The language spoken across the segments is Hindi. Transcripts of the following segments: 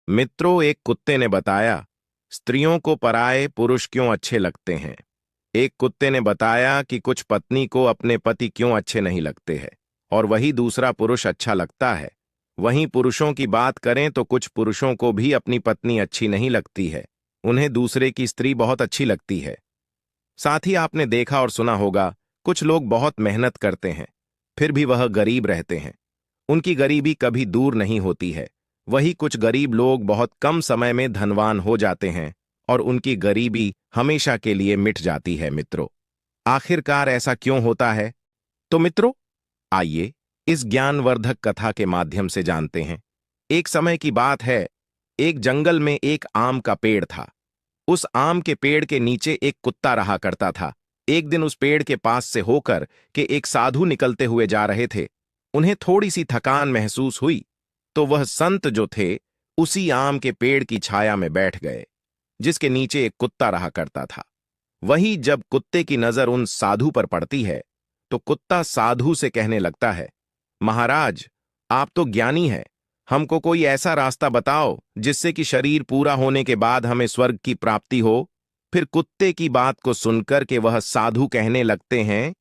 मित्रों, एक कुत्ते ने बताया, स्त्रियों को पराये पुरुष क्यों अच्छे लगते हैं। एक कुत्ते ने बताया कि कुछ पत्नी को अपने पति क्यों अच्छे नहीं लगते हैं, और वही दूसरा पुरुष अच्छा लगता है। वहीं पुरुषों की बात करें तो कुछ पुरुषों को भी अपनी पत्नी अच्छी नहीं लगती है, उन्हें दूसरे की स्त्री बहुत अच्छी लगती है। साथ ही आपने देखा और सुना होगा, कुछ लोग बहुत मेहनत करते हैं, फिर भी वह गरीब रहते हैं। उनकी गरीबी कभी दूर नहीं होती है। वही कुछ गरीब लोग बहुत कम समय में धनवान हो जाते हैं और उनकी गरीबी हमेशा के लिए मिट जाती है। मित्रों, आखिरकार ऐसा क्यों होता है? तो मित्रों, आइए इस ज्ञानवर्धक कथा के माध्यम से जानते हैं। एक समय की बात है, एक जंगल में एक आम का पेड़ था। उस आम के पेड़ के नीचे एक कुत्ता रहा करता था। एक दिन उस पेड़ के पास से होकर के एक साधु निकलते हुए जा रहे थे। उन्हें थोड़ी सी थकान महसूस हुई, तो वह संत जो थे उसी आम के पेड़ की छाया में बैठ गए, जिसके नीचे एक कुत्ता रहा करता था। वही जब कुत्ते की नजर उन साधु पर पड़ती है, तो कुत्ता साधु से कहने लगता है, महाराज, आप तो ज्ञानी हैं, हमको कोई ऐसा रास्ता बताओ जिससे कि शरीर पूरा होने के बाद हमें स्वर्ग की प्राप्ति हो। फिर कुत्ते की बात को सुनकर के वह साधु कहने लगते हैं,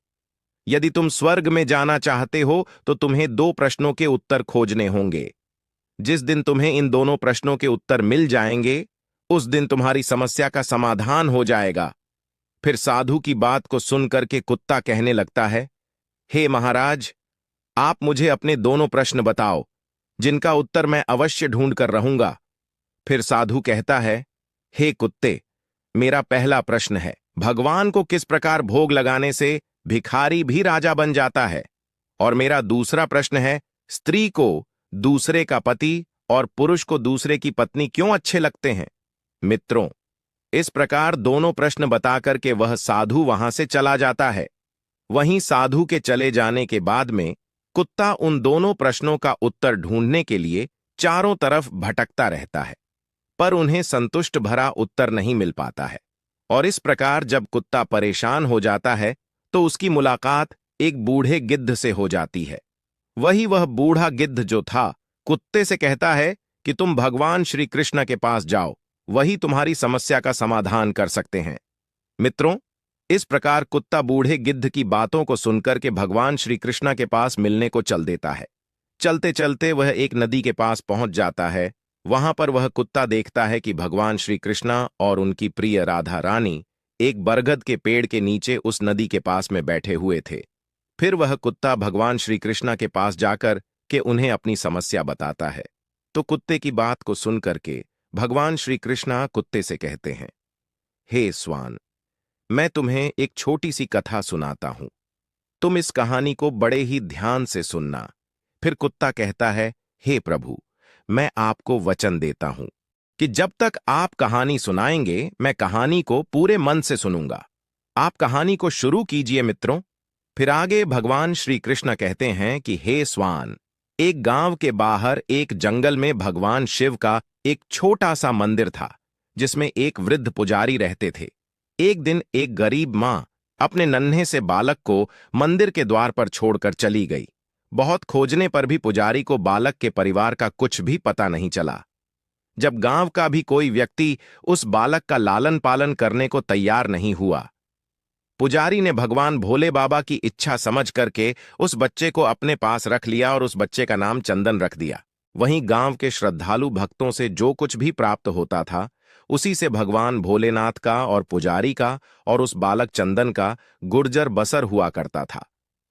यदि तुम स्वर्ग में जाना चाहते हो तो तुम्हें दो प्रश्नों के उत्तर खोजने होंगे। जिस दिन तुम्हें इन दोनों प्रश्नों के उत्तर मिल जाएंगे, उस दिन तुम्हारी समस्या का समाधान हो जाएगा। फिर साधु की बात को सुनकर के कुत्ता कहने लगता है, हे महाराज, आप मुझे अपने दोनों प्रश्न बताओ, जिनका उत्तर मैं अवश्य ढूंढ कर रहूंगा। फिर साधु कहता है, हे कुत्ते, मेरा पहला प्रश्न है, भगवान को किस प्रकार भोग लगाने से भिखारी भी राजा बन जाता है? और मेरा दूसरा प्रश्न है, स्त्री को दूसरे का पति और पुरुष को दूसरे की पत्नी क्यों अच्छे लगते हैं? मित्रों, इस प्रकार दोनों प्रश्न बताकर के वह साधु वहां से चला जाता है। वहीं साधु के चले जाने के बाद में कुत्ता उन दोनों प्रश्नों का उत्तर ढूंढने के लिए चारों तरफ भटकता रहता है, पर उन्हें संतुष्ट भरा उत्तर नहीं मिल पाता है। और इस प्रकार जब कुत्ता परेशान हो जाता है, तो उसकी मुलाकात एक बूढ़े गिद्ध से हो जाती है। वह बूढ़ा गिद्ध जो था, कुत्ते से कहता है कि तुम भगवान श्री कृष्ण के पास जाओ, वही तुम्हारी समस्या का समाधान कर सकते हैं। मित्रों, इस प्रकार कुत्ता बूढ़े गिद्ध की बातों को सुनकर के भगवान श्री कृष्ण के पास मिलने को चल देता है। चलते चलते वह एक नदी के पास पहुंच जाता है। वहां पर वह कुत्ता देखता है कि भगवान श्री कृष्ण और उनकी प्रिय राधा रानी एक बरगद के पेड़ के नीचे उस नदी के पास में बैठे हुए थे। फिर वह कुत्ता भगवान श्री कृष्ण के पास जाकर के उन्हें अपनी समस्या बताता है। तो कुत्ते की बात को सुनकर के भगवान श्री कृष्ण कुत्ते से कहते हैं, हे स्वान, मैं तुम्हें एक छोटी सी कथा सुनाता हूं, तुम इस कहानी को बड़े ही ध्यान से सुनना। फिर कुत्ता कहता है, हे प्रभु, मैं आपको वचन देता हूं कि जब तक आप कहानी सुनाएंगे, मैं कहानी को पूरे मन से सुनूंगा। आप कहानी को शुरू कीजिए मित्रों। फिर आगे भगवान श्री कृष्ण कहते हैं कि हे स्वान, एक गांव के बाहर एक जंगल में भगवान शिव का एक छोटा सा मंदिर था, जिसमें एक वृद्ध पुजारी रहते थे। एक दिन एक गरीब मां अपने नन्हे से बालक को मंदिर के द्वार पर छोड़कर चली गई। बहुत खोजने पर भी पुजारी को बालक के परिवार का कुछ भी पता नहीं चला। जब गांव का भी कोई व्यक्ति उस बालक का लालन पालन करने को तैयार नहीं हुआ, पुजारी ने भगवान भोले बाबा की इच्छा समझ करके उस बच्चे को अपने पास रख लिया और उस बच्चे का नाम चंदन रख दिया। वहीं गांव के श्रद्धालु भक्तों से जो कुछ भी प्राप्त होता था, उसी से भगवान भोलेनाथ का और पुजारी का और उस बालक चंदन का गुर्जर बसर हुआ करता था।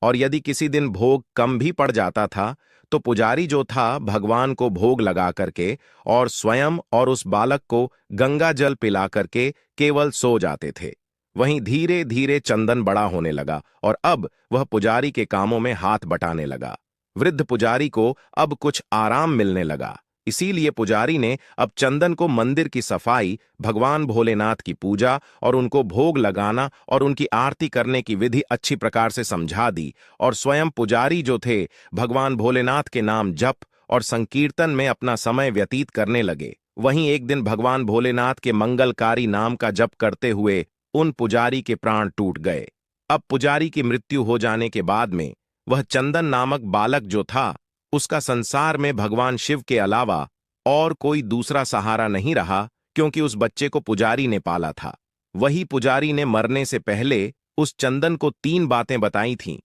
और यदि किसी दिन भोग कम भी पड़ जाता था, तो पुजारी जो था भगवान को भोग लगा करके और स्वयं और उस बालक को गंगा जल पिला करके केवल सो जाते थे। वहीं धीरे धीरे चंदन बड़ा होने लगा और अब वह पुजारी के कामों में हाथ बटाने लगा। वृद्ध पुजारी को अब कुछ आराम मिलने लगा। इसीलिए पुजारी ने अब चंदन को मंदिर की सफाई, भगवान भोलेनाथ की पूजा और उनको भोग लगाना और उनकी आरती करने की विधि अच्छी प्रकार से समझा दी। और स्वयं पुजारी जो थे भगवान भोलेनाथ के नाम जप और संकीर्तन में अपना समय व्यतीत करने लगे। वहीं एक दिन भगवान भोलेनाथ के मंगलकारी नाम का जप करते हुए उन पुजारी के प्राण टूट गए। अब पुजारी की मृत्यु हो जाने के बाद में वह चंदन नामक बालक जो था, उसका संसार में भगवान शिव के अलावा और कोई दूसरा सहारा नहीं रहा, क्योंकि उस बच्चे को पुजारी ने पाला था। वही पुजारी ने मरने से पहले उस चंदन को 3 बातें बताई थीं।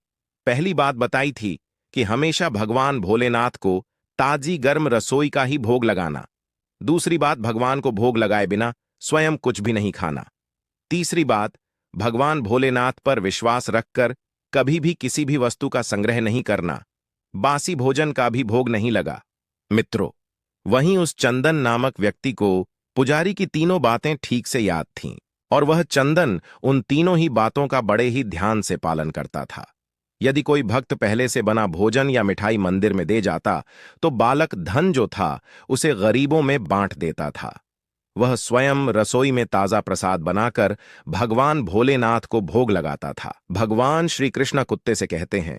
पहली बात बताई थी कि हमेशा भगवान भोलेनाथ को ताजी गर्म रसोई का ही भोग लगाना। दूसरी बात, भगवान को भोग लगाए बिना स्वयं कुछ भी नहीं खाना। तीसरी बात, भगवान भोलेनाथ पर विश्वास रखकर कभी भी किसी भी वस्तु का संग्रह नहीं करना। बासी भोजन का भी भोग नहीं लगा। मित्रों, वहीं उस चंदन नामक व्यक्ति को पुजारी की तीनों बातें ठीक से याद थीं, और वह चंदन उन तीनों ही बातों का बड़े ही ध्यान से पालन करता था। यदि कोई भक्त पहले से बना भोजन या मिठाई मंदिर में दे जाता, तो बालक धन जो था उसे गरीबों में बांट देता था। वह स्वयं रसोई में ताजा प्रसाद बनाकर भगवान भोलेनाथ को भोग लगाता था। भगवान श्री कृष्ण कुत्ते से कहते हैं,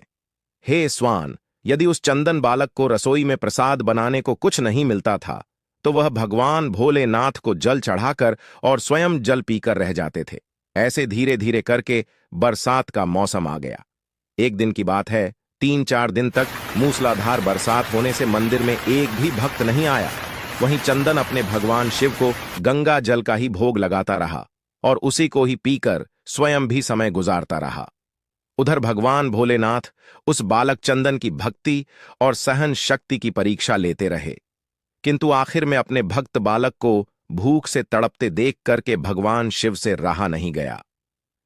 हे स्वान, यदि उस चंदन बालक को रसोई में प्रसाद बनाने को कुछ नहीं मिलता था, तो वह भगवान भोलेनाथ को जल चढ़ाकर और स्वयं जल पीकर रह जाते थे। ऐसे धीरे धीरे करके बरसात का मौसम आ गया। एक दिन की बात है, 3-4 दिन तक मूसलाधार बरसात होने से मंदिर में एक भी भक्त नहीं आया। वहीं चंदन अपने भगवान शिव को गंगा जल का ही भोग लगाता रहा और उसी को ही पीकर स्वयं भी समय गुजारता रहा। उधर भगवान भोलेनाथ उस बालक चंदन की भक्ति और सहन शक्ति की परीक्षा लेते रहे, किंतु आखिर में अपने भक्त बालक को भूख से तड़पते देख करके भगवान शिव से रहा नहीं गया।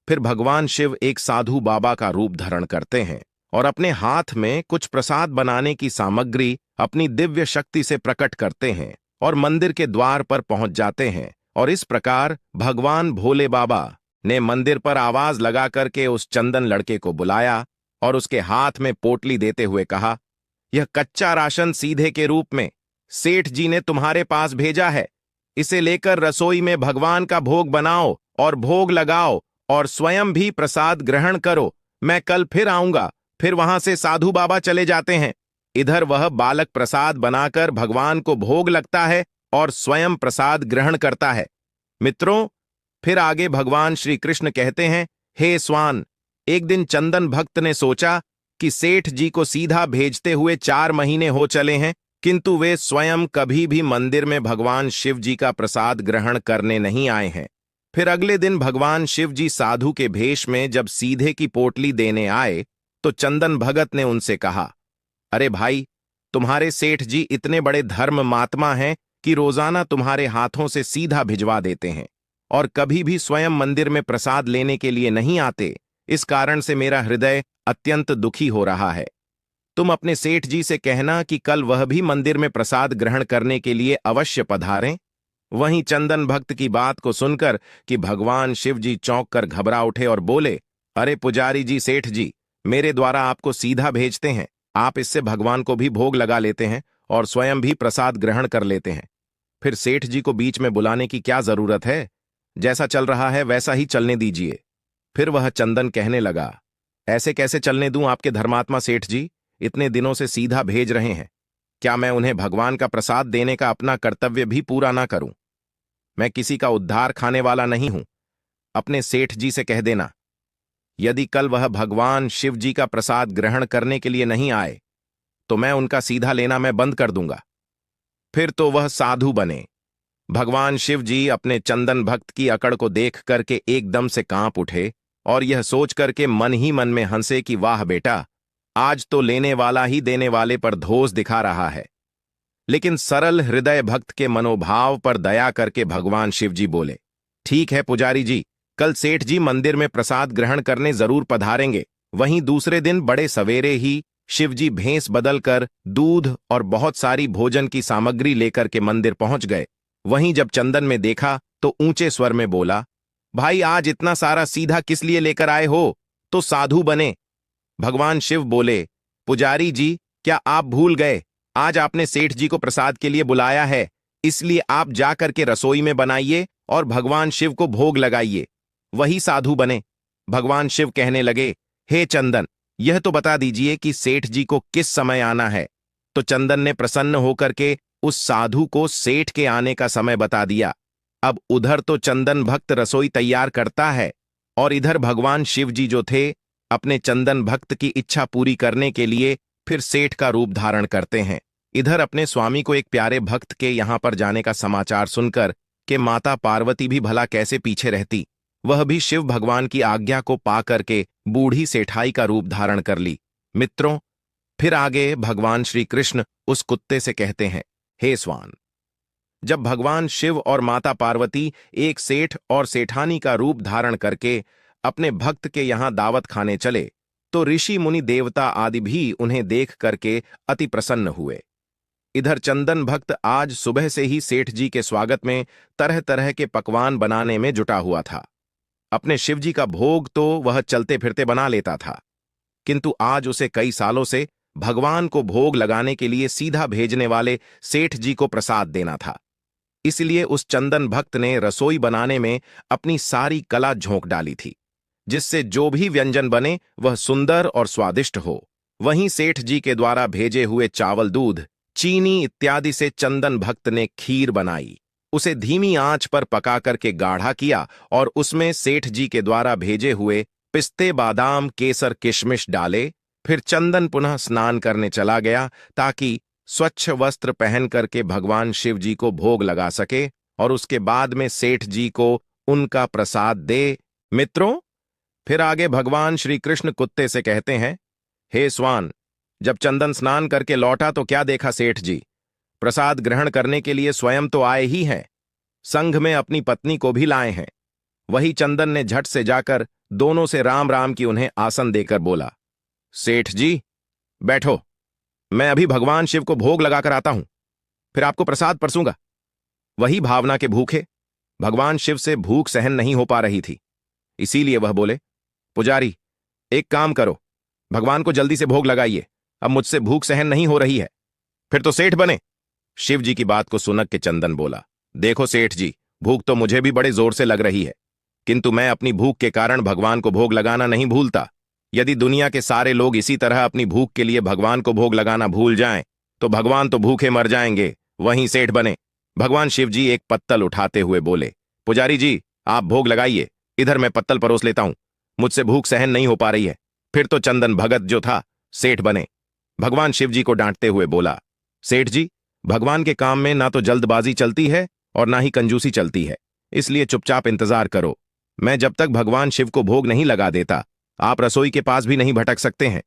फिर भगवान शिव एक साधु बाबा का रूप धारण करते हैं और अपने हाथ में कुछ प्रसाद बनाने की सामग्री अपनी दिव्य शक्ति से प्रकट करते हैं और मंदिर के द्वार पर पहुंच जाते हैं। और इस प्रकार भगवान भोले बाबा ने मंदिर पर आवाज लगा करके उस चंदन लड़के को बुलाया और उसके हाथ में पोटली देते हुए कहा, यह कच्चा राशन सीधे के रूप में सेठ जी ने तुम्हारे पास भेजा है। इसे लेकर रसोई में भगवान का भोग बनाओ और भोग लगाओ और स्वयं भी प्रसाद ग्रहण करो। मैं कल फिर आऊंगा। फिर वहां से साधु बाबा चले जाते हैं। इधर वह बालक प्रसाद बनाकर भगवान को भोग लगता है और स्वयं प्रसाद ग्रहण करता है। मित्रों, फिर आगे भगवान श्री कृष्ण कहते हैं, हे स्वान, एक दिन चंदन भक्त ने सोचा कि सेठ जी को सीधा भेजते हुए 4 महीने हो चले हैं, किंतु वे स्वयं कभी भी मंदिर में भगवान शिव जी का प्रसाद ग्रहण करने नहीं आए हैं। फिर अगले दिन भगवान शिव जी साधु के भेष में जब सीधे की पोटली देने आए, तो चंदन भगत ने उनसे कहा, अरे भाई, तुम्हारे सेठ जी इतने बड़े धर्म महात्मा हैं कि रोजाना तुम्हारे हाथों से सीधा भिजवा देते हैं और कभी भी स्वयं मंदिर में प्रसाद लेने के लिए नहीं आते। इस कारण से मेरा हृदय अत्यंत दुखी हो रहा है। तुम अपने सेठ जी से कहना कि कल वह भी मंदिर में प्रसाद ग्रहण करने के लिए अवश्य पधारें। वहीं चंदन भक्त की बात को सुनकर कि भगवान शिव जी चौंक कर घबरा उठे और बोले, अरे पुजारी जी, सेठ जी मेरे द्वारा आपको सीधा भेजते हैं। आप इससे भगवान को भी भोग लगा लेते हैं और स्वयं भी प्रसाद ग्रहण कर लेते हैं। फिर सेठ जी को बीच में बुलाने की क्या जरूरत है? जैसा चल रहा है वैसा ही चलने दीजिए। फिर वह चंदन कहने लगा, ऐसे कैसे चलने दूं आपके धर्मात्मा सेठ जी? इतने दिनों से सीधा भेज रहे हैं। क्या मैं उन्हें भगवान का प्रसाद देने का अपना कर्तव्य भी पूरा ना करूं? मैं किसी का उद्धार खाने वाला नहीं हूं। अपने सेठ जी से कह देना, यदि कल वह भगवान शिव जी का प्रसाद ग्रहण करने के लिए नहीं आए, तो मैं उनका सीधा लेना मैं बंद कर दूंगा। फिर तो वह साधु बने। भगवान शिव जी अपने चंदन भक्त की अकड़ को देख करके एकदम से कांप उठे और यह सोच करके मन ही मन में हंसे कि वाह बेटा, आज तो लेने वाला ही देने वाले पर धोस दिखा रहा है। लेकिन सरल हृदय भक्त के मनोभाव पर दया करके भगवान शिव जी बोले, ठीक है पुजारी जी, कल सेठ जी मंदिर में प्रसाद ग्रहण करने जरूर पधारेंगे। वहीं दूसरे दिन बड़े सवेरे ही शिव जी भेष बदलकर दूध और बहुत सारी भोजन की सामग्री लेकर के मंदिर पहुंच गए। वहीं जब चंदन में देखा तो ऊंचे स्वर में बोला, भाई आज इतना सारा सीधा किस लिए लेकर आए हो? तो साधु बने। भगवान शिव बोले, पुजारी जी, क्या आप भूल गए? आज आपने सेठ जी को प्रसाद के लिए बुलाया है, इसलिए आप जाकर के रसोई में बनाइए और भगवान शिव को भोग लगाइए। वही साधु बने। भगवान शिव कहने लगे, हे चंदन, यह तो बता दीजिए कि सेठ जी को किस समय आना है। तो चंदन ने प्रसन्न होकर के उस साधु को सेठ के आने का समय बता दिया। अब उधर तो चंदन भक्त रसोई तैयार करता है और इधर भगवान शिव जी जो थे अपने चंदन भक्त की इच्छा पूरी करने के लिए फिर सेठ का रूप धारण करते हैं। इधर अपने स्वामी को एक प्यारे भक्त के यहां पर जाने का समाचार सुनकर कि माता पार्वती भी भला कैसे पीछे रहती, वह भी शिव भगवान की आज्ञा को पा करके बूढ़ी सेठाई का रूप धारण कर ली। मित्रों, फिर आगे भगवान श्री कृष्ण उस कुत्ते से कहते हैं, हे स्वान, जब भगवान शिव और माता पार्वती एक सेठ और सेठानी का रूप धारण करके अपने भक्त के यहां दावत खाने चले, तो ऋषि मुनि देवता आदि भी उन्हें देख करके अति प्रसन्न हुए। इधर चंदन भक्त आज सुबह से ही सेठ जी के स्वागत में तरह तरह के पकवान बनाने में जुटा हुआ था। अपने शिव जी का भोग तो वह चलते फिरते बना लेता था, किंतु आज उसे कई सालों से भगवान को भोग लगाने के लिए सीधा भेजने वाले सेठ जी को प्रसाद देना था। इसलिए उस चंदन भक्त ने रसोई बनाने में अपनी सारी कला झोंक डाली थी, जिससे जो भी व्यंजन बने वह सुंदर और स्वादिष्ट हो। वहीं सेठ जी के द्वारा भेजे हुए चावल, दूध, चीनी इत्यादि से चंदन भक्त ने खीर बनाई, उसे धीमी आंच पर पका करके गाढ़ा किया और उसमें सेठ जी के द्वारा भेजे हुए पिस्ते, बादाम, केसर, किशमिश डाले। फिर चंदन पुनः स्नान करने चला गया ताकि स्वच्छ वस्त्र पहन करके भगवान शिव जी को भोग लगा सके और उसके बाद में सेठ जी को उनका प्रसाद दे। मित्रों, फिर आगे भगवान श्री कृष्ण कुत्ते से कहते हैं, हे स्वान, जब चंदन स्नान करके लौटा तो क्या देखा सेठ जी, प्रसाद ग्रहण करने के लिए स्वयं तो आए ही हैं, संघ में अपनी पत्नी को भी लाए हैं। वही चंदन ने झट से जाकर दोनों से राम राम की उन्हें आसन देकर बोला, सेठ जी बैठो, मैं अभी भगवान शिव को भोग लगाकर आता हूं, फिर आपको प्रसाद परसूंगा। वही भावना के भूखे भगवान शिव से भूख सहन नहीं हो पा रही थी, इसीलिए वह बोले, पुजारी, एक काम करो, भगवान को जल्दी से भोग लगाइए, अब मुझसे भूख सहन नहीं हो रही है। फिर तो सेठ बने। शिव जी की बात को सुनक के चंदन बोला, देखो सेठ जी, भूख तो मुझे भी बड़े जोर से लग रही है, किंतु मैं अपनी भूख के कारण भगवान को भोग लगाना नहीं भूलता। यदि दुनिया के सारे लोग इसी तरह अपनी भूख के लिए भगवान को भोग लगाना भूल जाएं, तो भगवान तो भूखे मर जाएंगे। वहीं सेठ बने। भगवान शिव जी एक पत्तल उठाते हुए बोले, पुजारी जी, आप भोग लगाइए, इधर मैं पत्तल परोस लेता हूं, मुझसे भूख सहन नहीं हो पा रही है। फिर तो चंदन भगत जो था सेठ बने। भगवान शिव जी को डांटते हुए बोला, सेठ जी, भगवान के काम में ना तो जल्दबाजी चलती है और ना ही कंजूसी चलती है, इसलिए चुपचाप इंतजार करो। मैं जब तक भगवान शिव को भोग नहीं लगा देता, आप रसोई के पास भी नहीं भटक सकते हैं।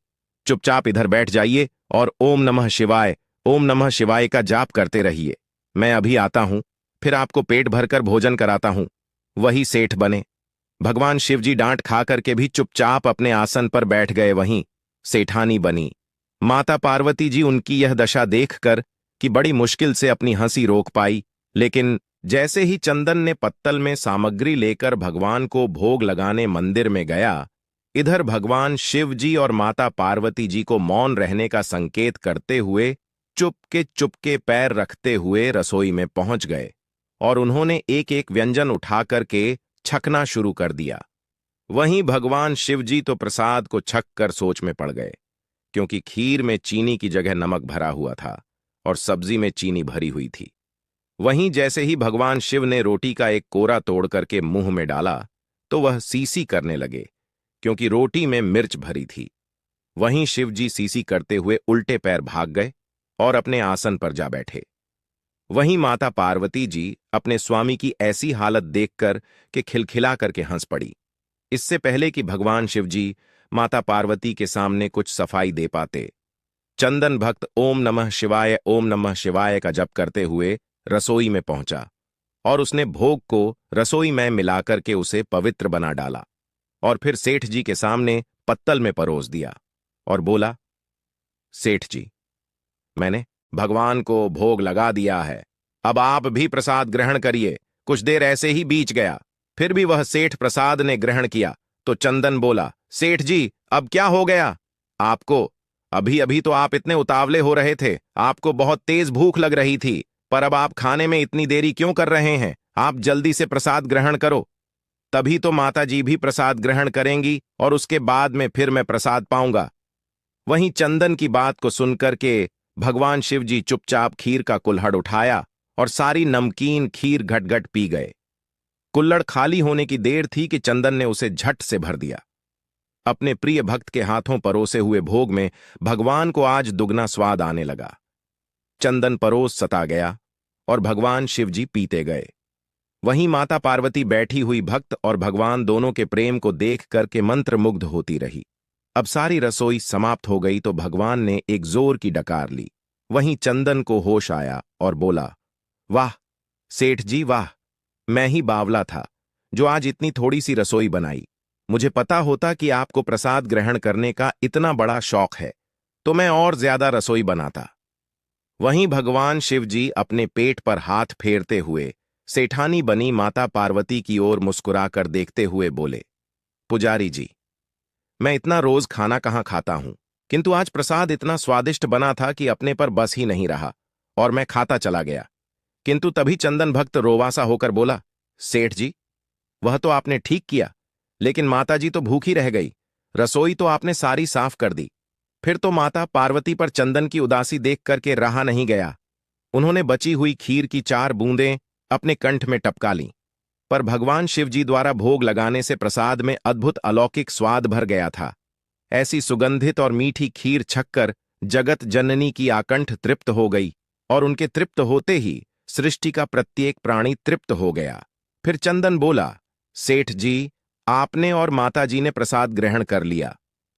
चुपचाप इधर बैठ जाइए और ओम नमः शिवाय, ओम नमः शिवाय का जाप करते रहिए। मैं अभी आता हूं, फिर आपको पेट भरकर भोजन कराता हूं। वही सेठ बने। भगवान शिव जी डांट खा करके भी चुपचाप अपने आसन पर बैठ गए। वहीं सेठानी बनी। माता पार्वती जी उनकी यह दशा देखकर कि बड़ी मुश्किल से अपनी हंसी रोक पाई, लेकिन जैसे ही चंदन ने पत्तल में सामग्री लेकर भगवान को भोग लगाने मंदिर में गया, इधर भगवान शिव जी और माता पार्वती जी को मौन रहने का संकेत करते हुए चुपके पैर रखते हुए रसोई में पहुंच गए और उन्होंने एक एक व्यंजन उठा करके छकना शुरू कर दिया। वहीं भगवान शिव जी तो प्रसाद को छक कर सोच में पड़ गए, क्योंकि खीर में चीनी की जगह नमक भरा हुआ था और सब्जी में चीनी भरी हुई थी। वहीं जैसे ही भगवान शिव ने रोटी का एक कोरा तोड़ करके मुंह में डाला तो वह सीसी करने लगे, क्योंकि रोटी में मिर्च भरी थी। वहीं शिव जी सीसी करते हुए उल्टे पैर भाग गए और अपने आसन पर जा बैठे। वहीं माता पार्वती जी अपने स्वामी की ऐसी हालत देखकर कि खिलखिला करके हंस पड़ी। इससे पहले कि भगवान शिव जी माता पार्वती के सामने कुछ सफाई दे पाते, चंदन भक्त ओम नमः शिवाय, ओम नमः शिवाय का जप करते हुए रसोई में पहुंचा और उसने भोग को रसोई में मिलाकर के उसे पवित्र बना डाला और फिर सेठ जी के सामने पत्तल में परोस दिया और बोला, सेठ जी, मैंने भगवान को भोग लगा दिया है, अब आप भी प्रसाद ग्रहण करिए। कुछ देर ऐसे ही बीत गया, फिर भी वह सेठ प्रसाद ने ग्रहण किया तो चंदन बोला, सेठ जी, अब क्या हो गया आपको? अभी अभी तो आप इतने उतावले हो रहे थे, आपको बहुत तेज भूख लग रही थी, पर अब आप खाने में इतनी देरी क्यों कर रहे हैं? आप जल्दी से प्रसाद ग्रहण करो, तभी तो माता जी भी प्रसाद ग्रहण करेंगी और उसके बाद में फिर मैं प्रसाद पाऊंगा। वहीं चंदन की बात को सुनकर के भगवान शिव जी चुपचाप खीर का कुल्हड़ उठाया और सारी नमकीन खीर घट-घट पी गए। कुल्हड़ खाली होने की देर थी कि चंदन ने उसे झट से भर दिया। अपने प्रिय भक्त के हाथों परोसे हुए भोग में भगवान को आज दुगना स्वाद आने लगा। चंदन परोस सता गया और भगवान शिवजी पीते गए। वहीं माता पार्वती बैठी हुई भक्त और भगवान दोनों के प्रेम को देख करके मंत्रमुग्ध होती रही। अब सारी रसोई समाप्त हो गई तो भगवान ने एक जोर की डकार ली। वहीं चंदन को होश आया और बोला, वाह सेठ जी वाह, मैं ही बावला था जो आज इतनी थोड़ी सी रसोई बनाई। मुझे पता होता कि आपको प्रसाद ग्रहण करने का इतना बड़ा शौक है तो मैं और ज्यादा रसोई बनाता। वहीं भगवान शिवजी अपने पेट पर हाथ फेरते हुए सेठानी बनी माता पार्वती की ओर मुस्कुराकर देखते हुए बोले, पुजारी जी, मैं इतना रोज खाना कहाँ खाता हूं, किंतु आज प्रसाद इतना स्वादिष्ट बना था कि अपने पर बस ही नहीं रहा और मैं खाता चला गया। किंतु तभी चंदन भक्त रोवासा होकर बोला, सेठ जी, वह तो आपने ठीक किया, लेकिन माता जी तो भूखी रह गई। रसोई तो आपने सारी साफ कर दी। फिर तो माता पार्वती पर चंदन की उदासी देख करके रहा नहीं गया। उन्होंने बची हुई खीर की 4 बूंदें अपने कंठ में टपका लीं। पर भगवान शिवजी द्वारा भोग लगाने से प्रसाद में अद्भुत अलौकिक स्वाद भर गया था। ऐसी सुगंधित और मीठी खीर छककर जगत जननी की आकंठ तृप्त हो गई और उनके तृप्त होते ही सृष्टि का प्रत्येक प्राणी तृप्त हो गया। फिर चंदन बोला, सेठ जी, आपने और माताजी ने प्रसाद ग्रहण कर लिया,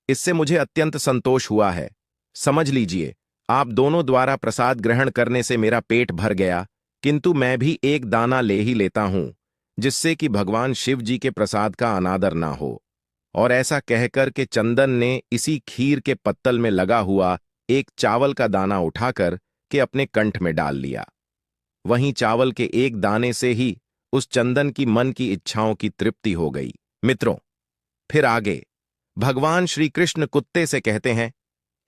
इससे मुझे अत्यंत संतोष हुआ है। समझ लीजिए, आप दोनों द्वारा प्रसाद ग्रहण करने से मेरा पेट भर गया, किंतु मैं भी एक दाना ले ही लेता हूं, जिससे कि भगवान शिव जी के प्रसाद का अनादर ना हो। और ऐसा कहकर के चंदन ने इसी खीर के पत्तल में लगा हुआ एक चावल का दाना उठाकर के अपने कंठ में डाल लिया। वहीं चावल के एक दाने से ही उस चंदन की मन की इच्छाओं की तृप्ति हो गई। मित्रों, फिर आगे भगवान श्री कृष्ण कुत्ते से कहते हैं,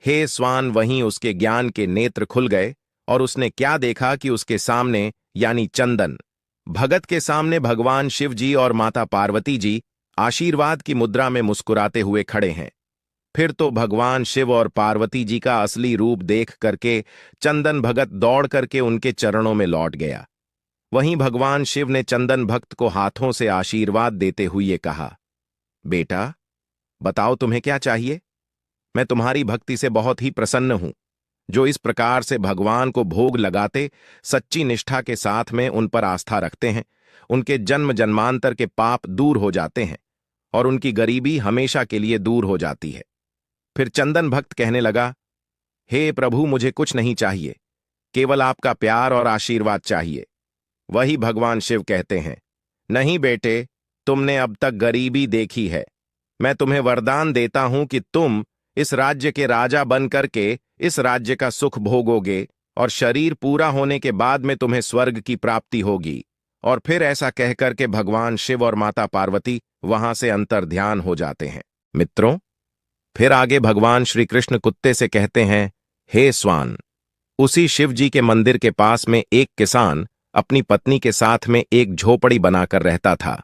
हे स्वान। वहीं उसके ज्ञान के नेत्र खुल गए और उसने क्या देखा कि उसके सामने यानी चंदन भगत के सामने भगवान शिव जी और माता पार्वती जी आशीर्वाद की मुद्रा में मुस्कुराते हुए खड़े हैं। फिर तो भगवान शिव और पार्वती जी का असली रूप देख करके चंदन भगत दौड़ करके उनके चरणों में लौट गया। वहीं भगवान शिव ने चंदन भक्त को हाथों से आशीर्वाद देते हुए कहा, बेटा बताओ तुम्हें क्या चाहिए। मैं तुम्हारी भक्ति से बहुत ही प्रसन्न हूं। जो इस प्रकार से भगवान को भोग लगाते सच्ची निष्ठा के साथ में उन पर आस्था रखते हैं, उनके जन्म जन्मांतर के पाप दूर हो जाते हैं और उनकी गरीबी हमेशा के लिए दूर हो जाती है। फिर चंदन भक्त कहने लगा, हे प्रभु, मुझे कुछ नहीं चाहिए, केवल आपका प्यार और आशीर्वाद चाहिए। वही भगवान शिव कहते हैं, नहीं बेटे, तुमने अब तक गरीबी देखी है। मैं तुम्हें वरदान देता हूं कि तुम इस राज्य के राजा बन करके इस राज्य का सुख भोगोगे और शरीर पूरा होने के बाद में तुम्हें स्वर्ग की प्राप्ति होगी। और फिर ऐसा कहकर के भगवान शिव और माता पार्वती वहां से अंतर्ध्यान हो जाते हैं। मित्रों, फिर आगे भगवान श्री कृष्ण कुत्ते से कहते हैं, हे स्वान। उसी शिव जी के मंदिर के पास में एक किसान अपनी पत्नी के साथ में एक झोपड़ी बनाकर रहता था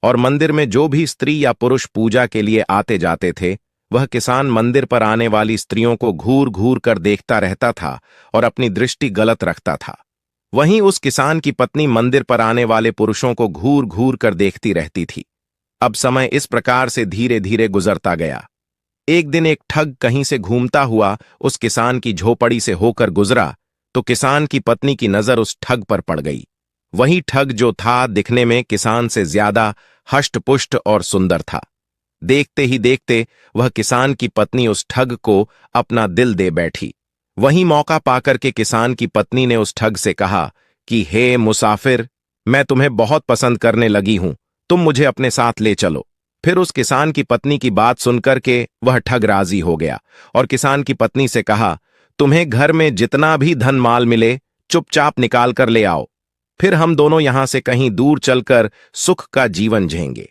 और मंदिर में जो भी स्त्री या पुरुष पूजा के लिए आते जाते थे, वह किसान मंदिर पर आने वाली स्त्रियों को घूर घूर कर देखता रहता था और अपनी दृष्टि गलत रखता था। वहीं उस किसान की पत्नी मंदिर पर आने वाले पुरुषों को घूर घूर कर देखती रहती थी। अब समय इस प्रकार से धीरे धीरे गुजरता गया। एक दिन एक ठग कहीं से घूमता हुआ उस किसान की झोपड़ी से होकर गुजरा तो किसान की पत्नी की नजर उस ठग पर पड़ गई। वही ठग जो था दिखने में किसान से ज्यादा हष्टपुष्ट और सुंदर था। देखते ही देखते वह किसान की पत्नी उस ठग को अपना दिल दे बैठी। वहीं मौका पाकर के किसान की पत्नी ने उस ठग से कहा कि हे मुसाफिर, मैं तुम्हें बहुत पसंद करने लगी हूं, तुम मुझे अपने साथ ले चलो। फिर उस किसान की पत्नी की बात सुनकर के वह ठग राजी हो गया और किसान की पत्नी से कहा, तुम्हें घर में जितना भी धन माल मिले चुपचाप निकाल कर ले आओ, फिर हम दोनों यहां से कहीं दूर चलकर सुख का जीवन जिएंगे।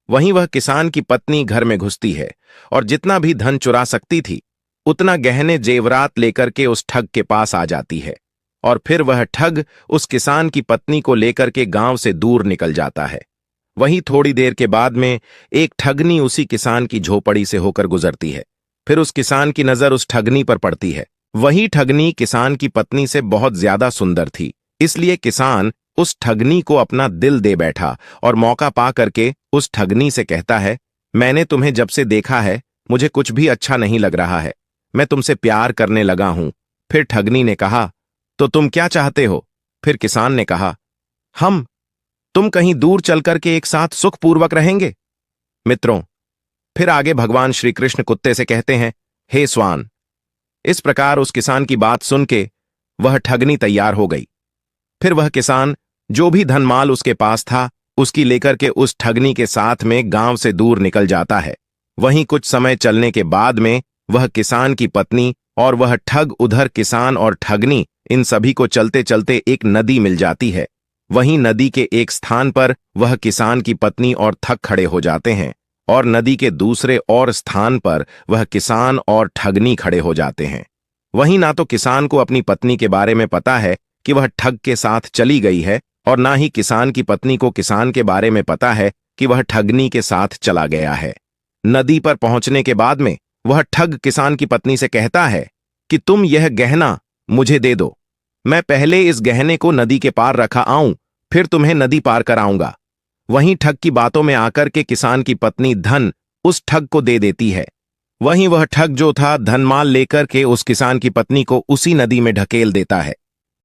वहीं वह किसान की पत्नी घर में घुसती है और जितना भी धन चुरा सकती थी उतना गहने जेवरात लेकर के उस ठग के पास आ जाती है और फिर वह ठग उस किसान की पत्नी को लेकर के गांव से दूर निकल जाता है। वहीं थोड़ी देर के बाद में एक ठगनी उसी किसान की झोपड़ी से होकर गुजरती है। फिर उस किसान की नजर उस ठगनी पर पड़ती है। वही ठगनी किसान की पत्नी से बहुत ज्यादा सुंदर थी, इसलिए किसान उस ठगनी को अपना दिल दे बैठा और मौका पा करके उस ठगनी से कहता है, मैंने तुम्हें जब से देखा है मुझे कुछ भी अच्छा नहीं लग रहा है, मैं तुमसे प्यार करने लगा हूं। फिर ठगनी ने कहा, तो तुम क्या चाहते हो? फिर किसान ने कहा, तुम कहीं दूर चलकर के एक साथ सुखपूर्वक रहेंगे। मित्रों, फिर आगे भगवान श्री कृष्ण कुत्ते से कहते हैं, हे स्वान। इस प्रकार उस किसान की बात सुन के वह ठगनी तैयार हो गई। फिर वह किसान जो भी धनमाल उसके पास था उसकी लेकर के उस ठगनी के साथ में गांव से दूर निकल जाता है। वहीं कुछ समय चलने के बाद में वह किसान की पत्नी और वह ठग उधर किसान और ठगनी इन सभी को चलते चलते एक नदी मिल जाती है। वहीं नदी के एक स्थान पर वह किसान की पत्नी और ठग खड़े हो जाते हैं और नदी के दूसरे और स्थान पर वह किसान और ठगनी खड़े हो जाते हैं। वहीं ना तो किसान को अपनी पत्नी के बारे में पता है कि वह ठग के साथ चली गई है और ना ही किसान की पत्नी को किसान के बारे में पता है कि वह ठगनी के साथ चला गया है। नदी पर पहुंचने के बाद में वह ठग किसान की पत्नी से कहता है कि तुम यह गहना मुझे दे दो, मैं पहले इस गहने को नदी के पार रखा आऊं, फिर तुम्हें नदी पार कराऊंगा। वहीं ठग की बातों में आकर के किसान की पत्नी धन उस ठग को दे देती है। वहीं वह ठग जो था धनमाल लेकर के उस किसान की पत्नी को उसी नदी में ढकेल देता है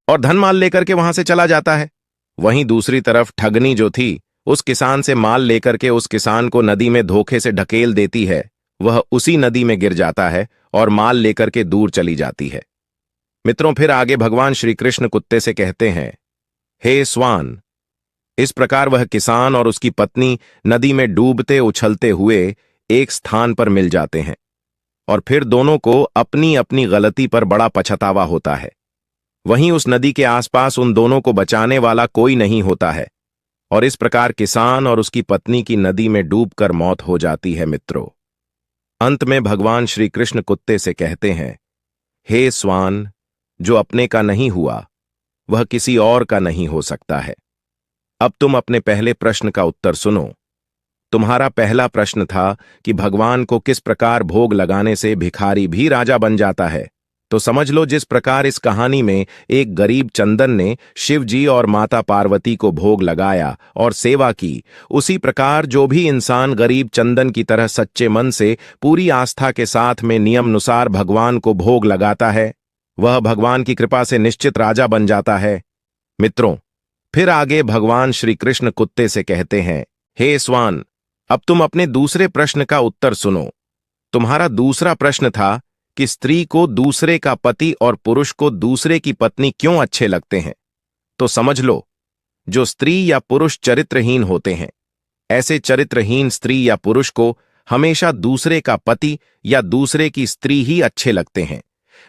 और धनमाल लेकर के वहां से चला जाता है। वहीं दूसरी तरफ ठगनी जो थी उस किसान से माल लेकर के उस किसान को नदी में धोखे से ढकेल देती है। वह उसी नदी में गिर जाता है और माल लेकर के दूर चली जाती है। मित्रों, फिर आगे भगवान श्री कृष्ण कुत्ते से कहते हैं, हे स्वान। इस प्रकार वह किसान और उसकी पत्नी नदी में डूबते उछलते हुए एक स्थान पर मिल जाते हैं और फिर दोनों को अपनी अपनी गलती पर बड़ा पछतावा होता है। वहीं उस नदी के आसपास उन दोनों को बचाने वाला कोई नहीं होता है और इस प्रकार किसान और उसकी पत्नी की नदी में डूबकर मौत हो जाती है। मित्रों, अंत में भगवान श्री कृष्ण कुत्ते से कहते हैं, हे स्वान, जो अपने का नहीं हुआ वह किसी और का नहीं हो सकता है। अब तुम अपने पहले प्रश्न का उत्तर सुनो। तुम्हारा पहला प्रश्न था कि भगवान को किस प्रकार भोग लगाने से भिखारी भी राजा बन जाता है। तो समझ लो, जिस प्रकार इस कहानी में एक गरीब चंदन ने शिव जी और माता पार्वती को भोग लगाया और सेवा की, उसी प्रकार जो भी इंसान गरीब चंदन की तरह सच्चे मन से पूरी आस्था के साथ में नियमानुसार भगवान को भोग लगाता है, वह भगवान की कृपा से निश्चित राजा बन जाता है। मित्रों, फिर आगे भगवान श्री कृष्ण कुत्ते से कहते हैं, हे स्वान, अब तुम अपने दूसरे प्रश्न का उत्तर सुनो। तुम्हारा दूसरा प्रश्न था कि स्त्री को दूसरे का पति और पुरुष को दूसरे की पत्नी क्यों अच्छे लगते हैं। तो समझ लो, जो स्त्री या पुरुष चरित्रहीन होते हैं, ऐसे चरित्रहीन स्त्री या पुरुष को हमेशा दूसरे का पति या दूसरे की स्त्री ही अच्छे लगते हैं।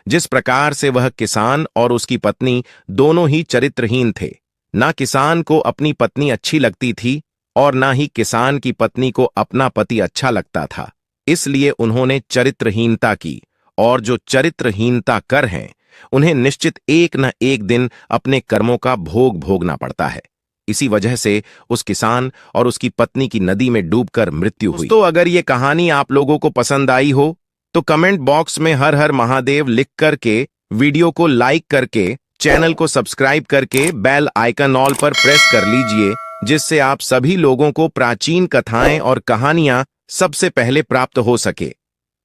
जिस प्रकार से वह किसान और उसकी पत्नी दोनों ही चरित्रहीन थे, ना किसान को अपनी पत्नी अच्छी लगती थी और ना ही किसान की पत्नी को अपना पति अच्छा लगता था। इसलिए उन्होंने चरित्रहीनता की और जो चरित्रहीनता कर हैं उन्हें निश्चित एक न एक दिन अपने कर्मों का भोग भोगना पड़ता है। इसी वजह से उस किसान और उसकी पत्नी की नदी में डूबकर मृत्यु हुई। तो अगर ये कहानी आप लोगों को पसंद आई हो तो कमेंट बॉक्स में हर हर महादेव लिख करके, वीडियो को लाइक करके, चैनल को सब्सक्राइब करके बेल आइकन ऑल पर प्रेस कर लीजिए, जिससे आप सभी लोगों को प्राचीन कथाएं और कहानियां सबसे पहले प्राप्त हो सके।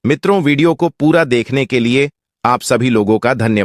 मित्रों, वीडियो को पूरा देखने के लिए आप सभी लोगों का धन्यवाद।